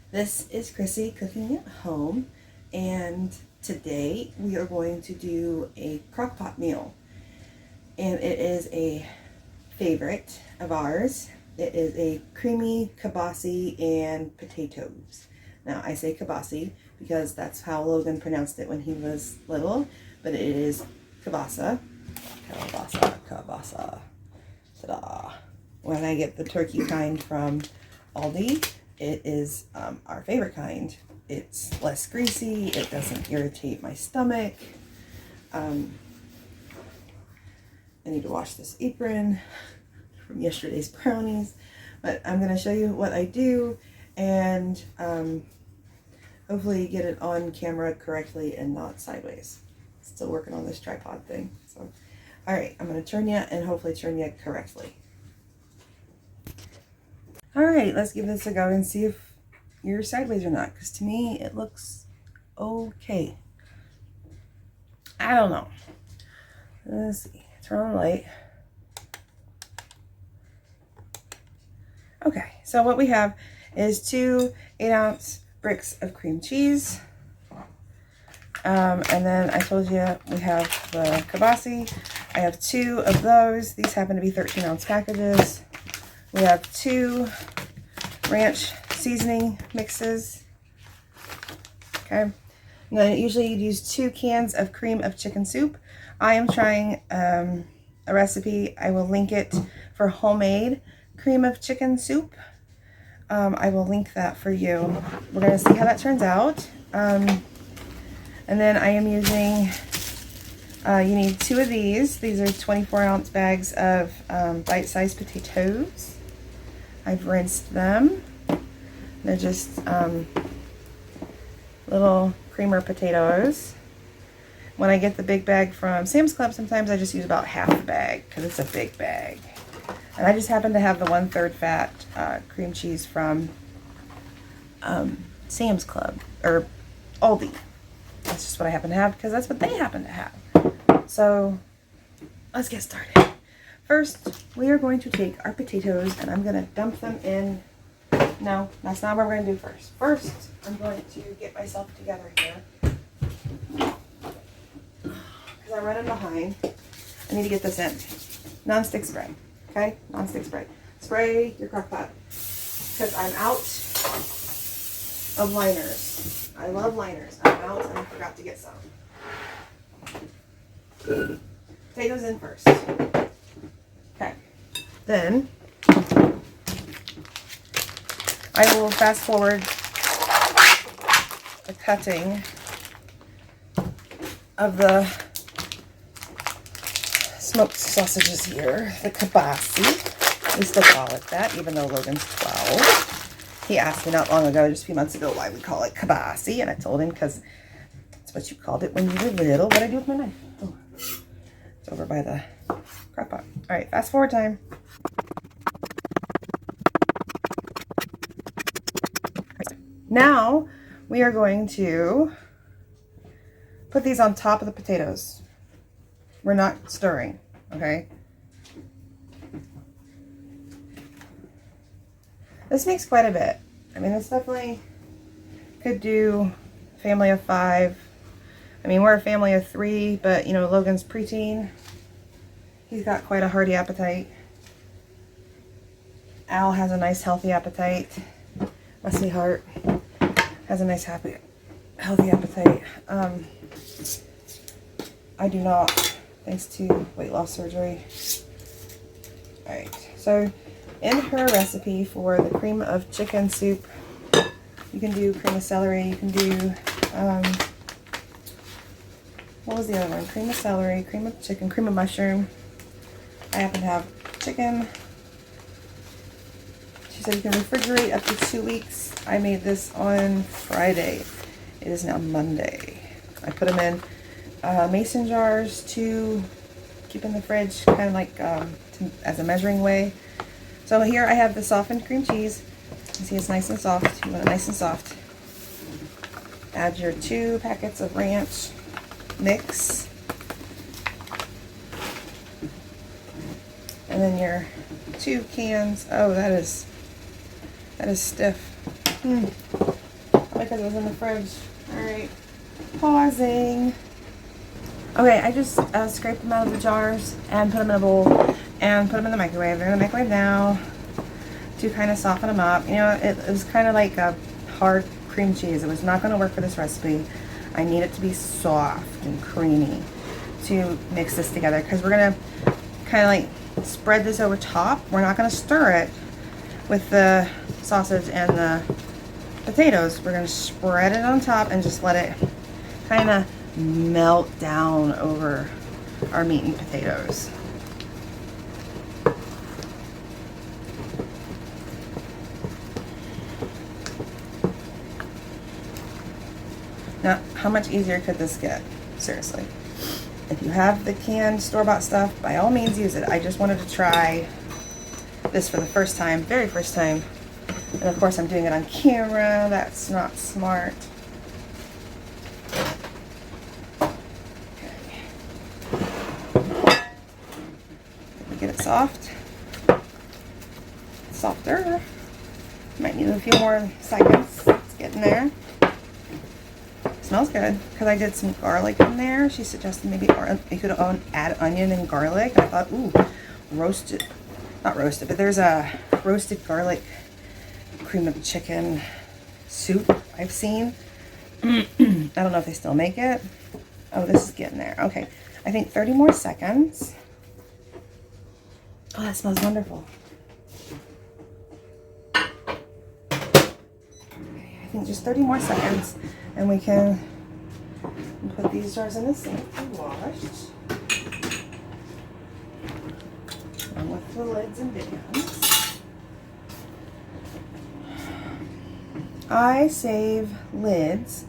This is Chrissy cooking at home, and today we are going to do a crock pot meal, and it is a favorite of ours. It is a creamy kielbasa and potatoes. Now I say kielbasa because that's how Logan pronounced it when he was little, but it is kielbasa. Kielbasa. Ta-da! When I get the turkey kind from Aldi, it is our favorite kind. It's less greasy. It doesn't irritate my stomach. I need to wash this apron from yesterday's brownies, but I'm going to show you what I do and hopefully get it on camera correctly and not sideways. Still working on this tripod thing. So, all right, I'm going to turn you and hopefully turn you correctly. All right, let's give this a go and see if you're sideways or not, because to me it looks okay. I don't know. Let's see. Turn on the light. Okay, so what we have is 2 8-ounce bricks of cream cheese. And then I told you we have the kielbasa. I have 2 of those. These happen to be 13-ounce packages. We have 2 ranch seasoning mixes. Okay. And then usually you'd use 2 cans of cream of chicken soup. I am trying a recipe. I will link it for homemade cream of chicken soup. I will link that for you. We're going to see how that turns out. And then I am using, you need 2 of these. These are 24-ounce bags of bite-sized potatoes. I've rinsed them. They're just little creamer potatoes. When I get the big bag from Sam's Club, sometimes I just use about half the bag because it's a big bag. And I just happen to have the 1/3 fat cream cheese from Sam's Club, or Aldi. That's just what I happen to have because that's what they happen to have. So let's get started. First, we are going to take our potatoes and I'm going to dump them in. No, that's not what we're going to do first. First, I'm going to get myself together here because I'm running behind. I need to get this in. Non-stick spray. Okay? Non-stick spray. Spray your crock pot because I'm out of liners. I love liners. I'm out and I forgot to get some. Potatoes in first. Okay. Then I will fast forward the cutting of the smoked sausages here, the kielbasa. We still call it that, even though Logan's 12. He asked me not long ago, just a few months ago, why we call it kielbasa, and I told him because that's what you called it when you were little. What'd I do with my knife? Oh, it's over by the crock pot. All right, fast forward time. Now we are going to put these on top of the potatoes. We're not stirring, okay? This makes quite a bit. I mean, this definitely could do family of 5. I mean, we're a family of 3, but, you know, Logan's preteen. He's got quite a hearty appetite. Al has a nice, healthy appetite. My sweetheart has a nice, healthy appetite. I do not, thanks to weight loss surgery. Alright, so in her recipe for the cream of chicken soup, you can do cream of celery, you can do, what was the other one? Cream of celery, cream of chicken, cream of mushroom. I happen to have chicken. She said you can refrigerate up to 2 weeks. I made this on Friday. It is now Monday. I put them in mason jars to keep in the fridge, kind of like as a measuring way. So here I have the softened cream cheese. You see it's nice and soft. You want it nice and soft. Add your 2 packets of ranch mix. And then your 2 cans. Oh, that is stiff. Because it was in the fridge. Alright. Pausing. Okay, I just scraped them out of the jars and put them in a bowl and put them in the microwave. They're in the microwave now to kind of soften them up. You know, it was kind of like a hard cream cheese. It was not going to work for this recipe. I need it to be soft and creamy to mix this together, because we're going to kind of like spread this over top. We're not going to stir it with the sausage and the potatoes. We're going to spread it on top and just let it kind of melt down over our meat and potatoes. Now, how much easier could this get? Seriously. If you have the canned store-bought stuff, by all means use it. I just wanted to try this for the first time, very first time. And of course I'm doing it on camera. That's not smart. Okay. Get it soft. Softer. Might need a few more seconds. It's getting there. Smells good, because I did some garlic in there. She suggested maybe you could add onion and garlic. I thought, ooh, roasted, not roasted, but there's a roasted garlic cream of chicken soup I've seen. I don't know if they still make it. Oh, this is getting there. Okay, I think 30 more seconds. Oh, that smells wonderful. Okay, I think just 30 more seconds. And we can put these jars in the sink to wash. And with the lids and bins. I save lids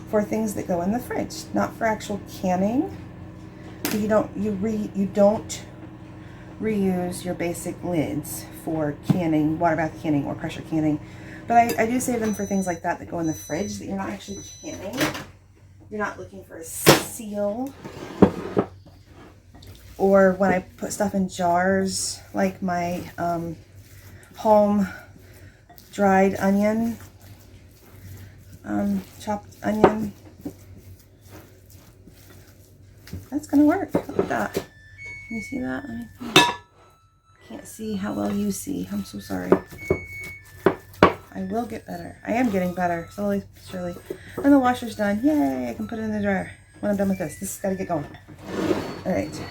for things that go in the fridge, not for actual canning. You don't reuse your basic lids for canning, water bath canning or pressure canning. But I do save them for things like that go in the fridge that you're not actually canning. You're not looking for a seal. Or when I put stuff in jars, like my home dried onion, chopped onion. That's gonna work. Look at that. Can you see that? Can't see how well you see. I'm so sorry. I will get better. I am getting better, slowly, surely. And the washer's done. Yay! I can put it in the dryer when I'm done with this. This has got to get going. All right.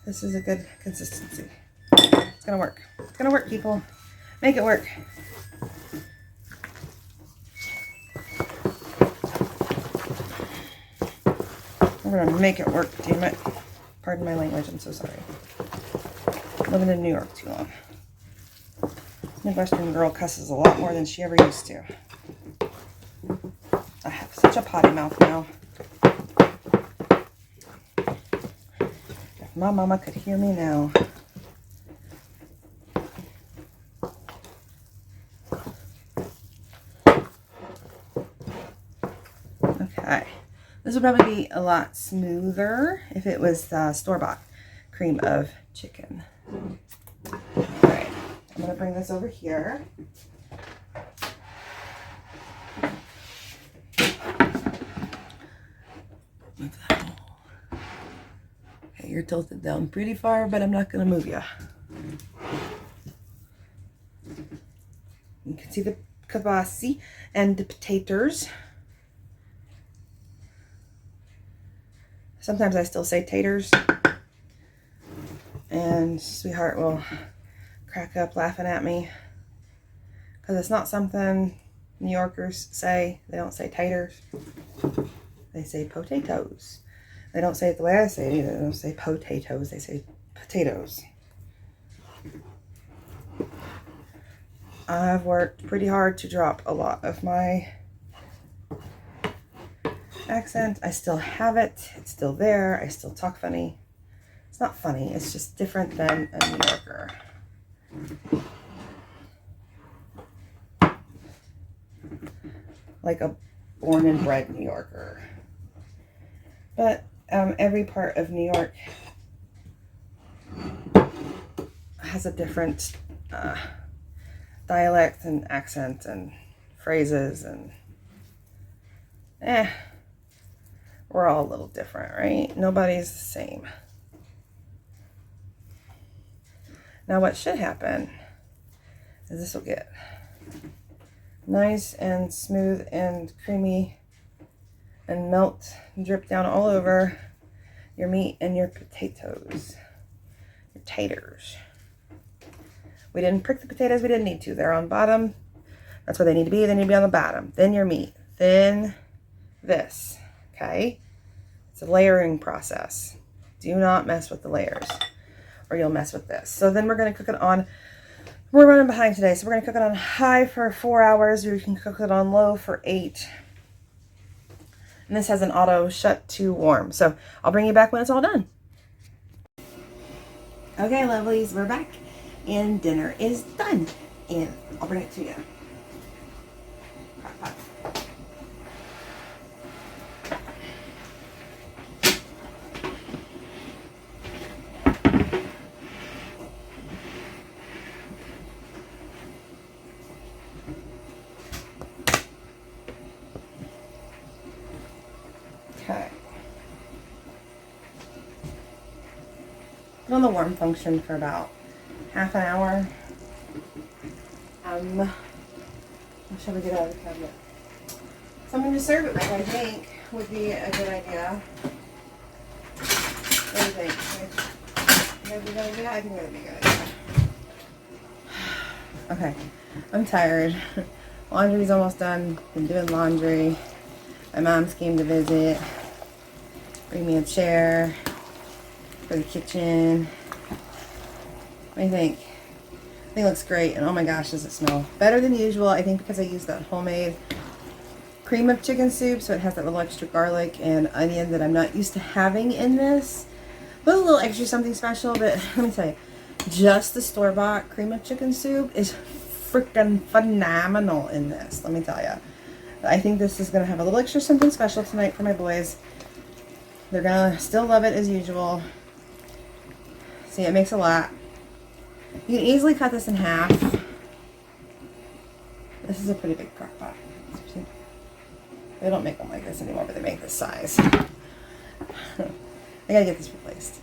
This is a good consistency. It's gonna work. It's gonna work, people. Make it work. We're gonna make it work, damn it. Pardon my language. I'm so sorry. Living in New York too long. Midwestern girl cusses a lot more than she ever used to. I have such a potty mouth now. If my mama could hear me now. Okay. This would probably be a lot smoother if it was store-bought cream of chicken. Alright. I'm going to bring this over here. Move that. Okay, you're tilted down pretty far, but I'm not going to move you. You can see the kielbasa and the potatoes. Sometimes I still say taters. And sweetheart will crack up laughing at me, because it's not something New Yorkers say. They don't say taters. They say potatoes. They don't say it the way I say it either. They don't say potatoes. They say potatoes. I've worked pretty hard to drop a lot of my accent. I still have it. It's still there. I still talk funny. It's not funny. It's just different than a New Yorker. Like a born and bred New Yorker. But every part of New York has a different dialect and accent and phrases and we're all a little different, right? Nobody's the same. Now what should happen is this will get nice and smooth and creamy and melt and drip down all over your meat and your potatoes, your taters. We didn't prick the potatoes, we didn't need to. They're on bottom. That's where they need to be. They need to be on the bottom. Then your meat. Then this, okay? It's a layering process. Do not mess with the layers or you'll mess with this. So then we're gonna cook it on, we're running behind today, so we're gonna cook it on high for 4 hours, or you can cook it on low for 8. And this has an auto shut to warm. So I'll bring you back when it's all done. Okay, lovelies, we're back. And dinner is done. And I'll bring it to you. Crock pot. Okay. Put on the warm function for about half an hour. What shall we get out of the cabinet? Something to serve it with, I think, would be a good idea. What do you think? That'd be a good idea? I think that'd be a good idea. Okay, I'm tired. Laundry's almost done. Been doing laundry. My mom's came to visit. Bring me a chair for the kitchen. What do you think? I think it looks great, and oh my gosh, does it smell better than usual. I think because I used that homemade cream of chicken soup, so it has that little extra garlic and onion that I'm not used to having in this. But a little extra something special, but let me tell you, just the store-bought cream of chicken soup is freaking phenomenal in this, let me tell you. I think this is going to have a little extra something special tonight for my boys. They're going to still love it as usual. See, it makes a lot. You can easily cut this in half. This is a pretty big crock pot. They don't make them like this anymore, but they make this size. I gotta get this replaced.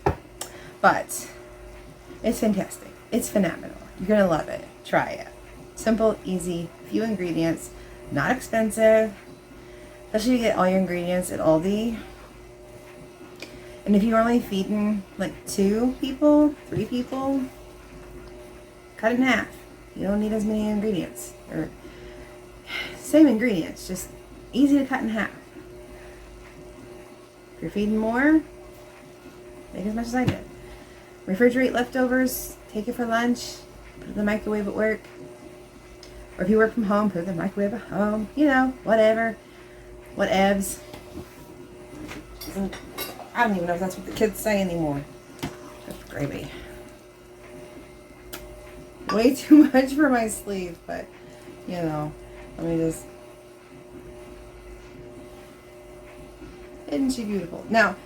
But it's fantastic. It's phenomenal. You're gonna love it. Try it. Simple, easy, few ingredients, not expensive. Especially if you get all your ingredients at Aldi. And if you're only feeding like 2 people, 3 people, cut it in half. You don't need as many ingredients. Or same ingredients, just easy to cut in half. If you're feeding more, make as much as I did. Refrigerate leftovers, take it for lunch, put it in the microwave at work. Or if you work from home, put it in the microwave at home. You know, whatever. Whatevs. I don't even know if that's what the kids say anymore. That's gravy. Way too much for my sleeve, but you know, let me just. Isn't she beautiful? Now,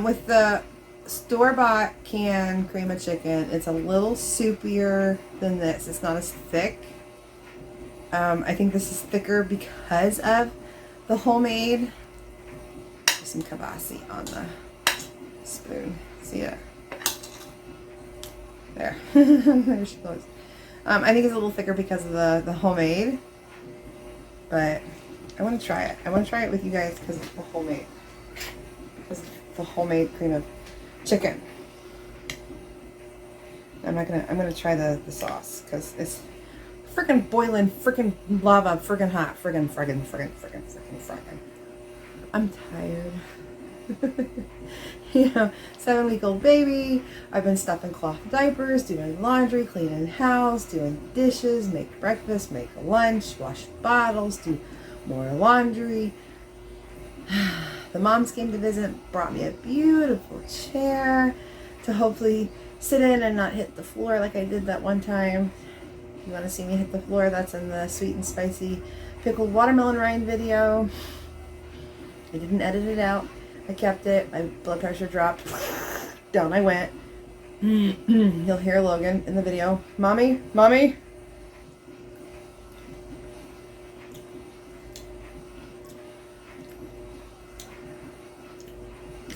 with the store-bought canned cream of chicken, it's a little soupier than this. It's not as thick. I think this is thicker because of the homemade. There's some kielbasa on the spoon. See ya. There. There she goes. I think it's a little thicker because of the homemade, but I want to try it. I want to try it with you guys because it's the homemade. Because it's the homemade cream of chicken. I'm gonna try the sauce because it's freaking boiling, freaking lava, freaking hot, freaking. I'm tired. You know, 7-week-old baby. I've been stuffing cloth diapers, doing laundry, cleaning house, doing dishes, make breakfast, make lunch, wash bottles, do more laundry. The moms came to visit, brought me a beautiful chair to hopefully sit in and not hit the floor like I did that one time. If you want to see me hit the floor, that's in the sweet and spicy pickled watermelon rind video. I didn't edit it out. I kept it. My blood pressure dropped. Down I went. You'll hear Logan in the video. Mommy, mommy.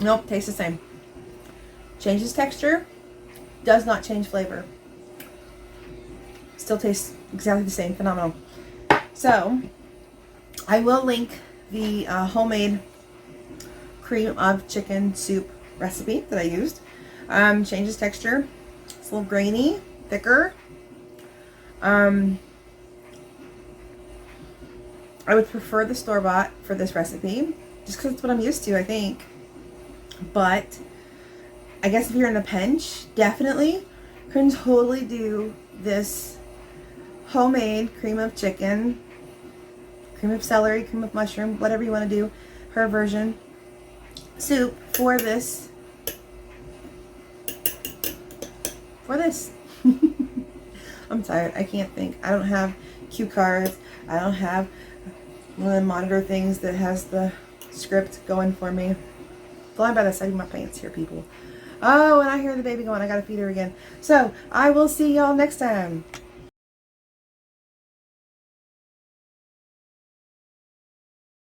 Nope, tastes the same. Changes texture, does not change flavor. Still tastes exactly the same. Phenomenal. So, I will link the homemade cream of chicken soup recipe that I used. Changes texture. It's a little grainy, thicker. I would prefer the store-bought for this recipe, just because it's what I'm used to, I think. But I guess if you're in a pinch, definitely can totally do this homemade cream of chicken, cream of celery, cream of mushroom, whatever you want to do, her version soup for this. I'm tired. I can't think. I don't have cue cards. I don't have one of the monitor things that has the script going for me. Flying by the side of my pants here, people. Oh, and I hear the baby going. I gotta feed her again. So, I will see y'all next time.